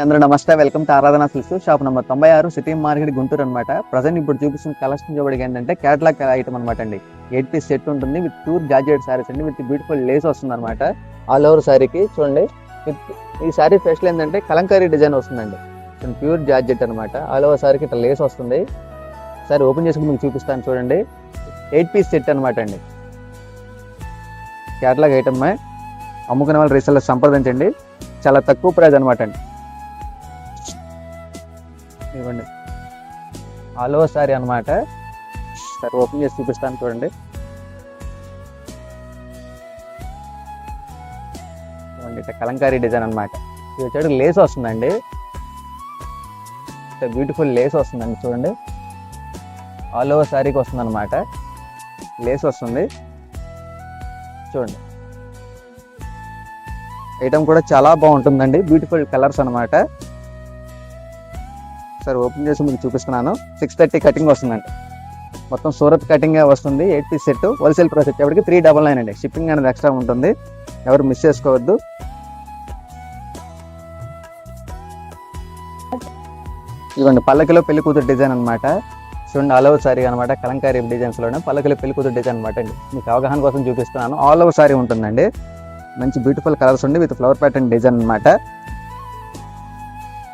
అందరూ నమస్తే, welcome to ఆరాధన silks. Shop number 96, city market, Guntur అనమాట. ప్రజెంట్ ఇప్పుడు చూపిస్తున్న కలెక్షన్ చూడడానికి ఏంటంటే క్యాటలాగ్ ఐటమ్ అనమాట అండి. 8 పీస్ సెట్ ఉంటుంది విత్ ప్యూర్ జార్జెట్ సారీస్ అండి, విత్ బ్యూటిఫుల్ లేస్ వస్తుంది అనమాట. ఆల్ ఓవర్ సారీకి చూడండి. ఈ సారీ స్పెషల్ ఏంటంటే కలంకారీ డిజైన్ వస్తుందండి. ప్యూర్ జార్జెట్ అనమాట. ఆల్ ఓవర్ సారీకి ఇట్లా లేస్ వస్తుంది. సారీ ఓపెన్ చేసుకుని మీకు చూపిస్తాను చూడండి. 8 పీస్ సెట్ అనమాట అండి. క్యాటలాగ్ ఐటమ్ అమ్ముకునే వాళ్ళు రీసెల్లర్ సంప్రదించండి. చాలా తక్కువ ప్రైస్ అనమాట అండి. ఇవ్వండి ఆల్ ఓవర్ సారీ అనమాట. సరే ఓపెన్ చేసి చూపిస్తాను చూడండి. చూడండి ఇట్లా కలంకారీ డిజైన్ అనమాట. ఇది వచ్చేది లేస్ వస్తుందండి. బ్యూటిఫుల్ లేస్ వస్తుందండి చూడండి. ఆల్ ఓవర్ సారీకి వస్తుంది అనమాట. లేస్ వస్తుంది చూడండి. ఐటమ్ కూడా చాలా బాగుంటుందండి. బ్యూటిఫుల్ కలర్స్ అనమాట. సరే ఓపెన్ చేసి మీకు చూపిస్తున్నాను. 630 కటింగ్ వస్తుందండి. మొత్తం సూరత్ కటింగ్ వస్తుంది. 8 పీస్ సెట్. హోల్సేల్ ప్రైస్ వచ్చేప్పటికి 399 అండి. షిప్పింగ్ అనేది ఎక్స్ట్రా ఉంటుంది, ఎవరు మిస్ చేసుకోవద్దు. ఇదిగోండి పల్లకిలో పెళ్లి కూతురు డిజైన్ అనమాట. చూడండి ఆల్ ఓవర్ సారీ అనమాట. కలంకారీ డిజైన్స్ లోనే పల్లకిలో పెళ్లి కూతురు డిజైన్ అనమాట అండి. మీకు అవగాహన కోసం చూపిస్తున్నాను. ఆల్ ఓవర్ సారీ ఉంటుందండి. మంచి బ్యూటిఫుల్ కలర్స్ ఉండి విత్ ఫ్లవర్ ప్యాటర్న్ డిజైన్ అనమాట.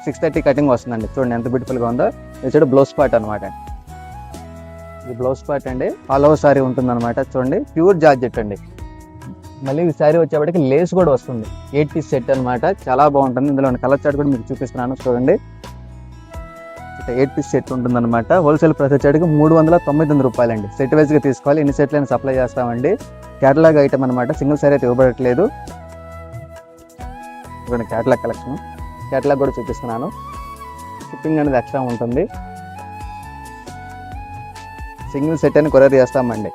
630 కటింగ్ వస్తుందండి. చూడండి ఎంత బ్యూటిఫుల్గా ఉందో. ఇది బ్లౌజ్ పార్ట్ అనమాట. ఇది బ్లౌజ్ పార్ట్ అండి. ఆల్ ఓవర్ సారీ ఉంటుంది అనమాట. చూడండి ప్యూర్ జార్జెట్ అండి. మళ్ళీ ఈ సారీ వచ్చేప్పటికి లేస్ కూడా వస్తుంది. 8 పీస్ సెట్ అనమాట. చాలా బాగుంటుంది. ఇందులో కలర్ చార్ట్ కూడా మీకు చూపిస్తున్నాను చూడండి. 8 పీస్ సెట్ ఉంటుంది అనమాట. హోల్సేల్ ప్రైస్ వచ్చేటికి 399 రూపాయలండి. సెట్ వైజ్గా తీసుకోవాలి. ఎన్ని సెట్లైనా సప్లై చేస్తామండి. క్యాటలాగ్ ఐటమ్ అనమాట. సింగిల్ సారీ అయితే ఇవ్వబడట్లేదు. చూడండి క్యాటలాగ్ కలెక్షన్. క్యాటలాగ్ కూడా చూపిస్తున్నాను. షిప్పింగ్ అనేది ఎక్స్ట్రా ఉంటుంది. సింగిల్ సెట్ అని కొరియర్ చేస్తామండి.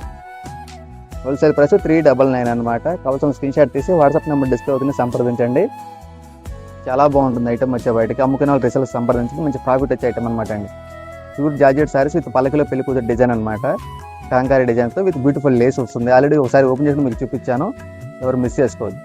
హోల్సేల్ ప్రైస్ 399 అనమాట. కావాల్సిన స్క్రీన్ షాట్ తీసి వాట్సాప్ నెంబర్ డిస్ప్లే అవుతుంది, సంప్రదించండి. చాలా బాగుంటుంది ఐటమ్ వచ్చే బయటకి. అమ్ముకునే వాళ్ళు రిసల్ట్ సంప్రదించి మంచి ప్రాఫిట్ వచ్చే ఐటమ్ అనమాట అండి. ప్యూర్ జార్జెట్ సారీస్ విత్ పల్లకిలో పెళ్లి కూతురు డిజైన్ అనమాట. కలంకారీ డిజైన్స్తో విత్ బ్యూటిఫుల్ లేస్ వస్తుంది. ఆల్రెడీ ఒకసారి ఓపెన్ చేసి మీకు చూపించాను, ఎవరు మిస్ చేసుకోవద్దు.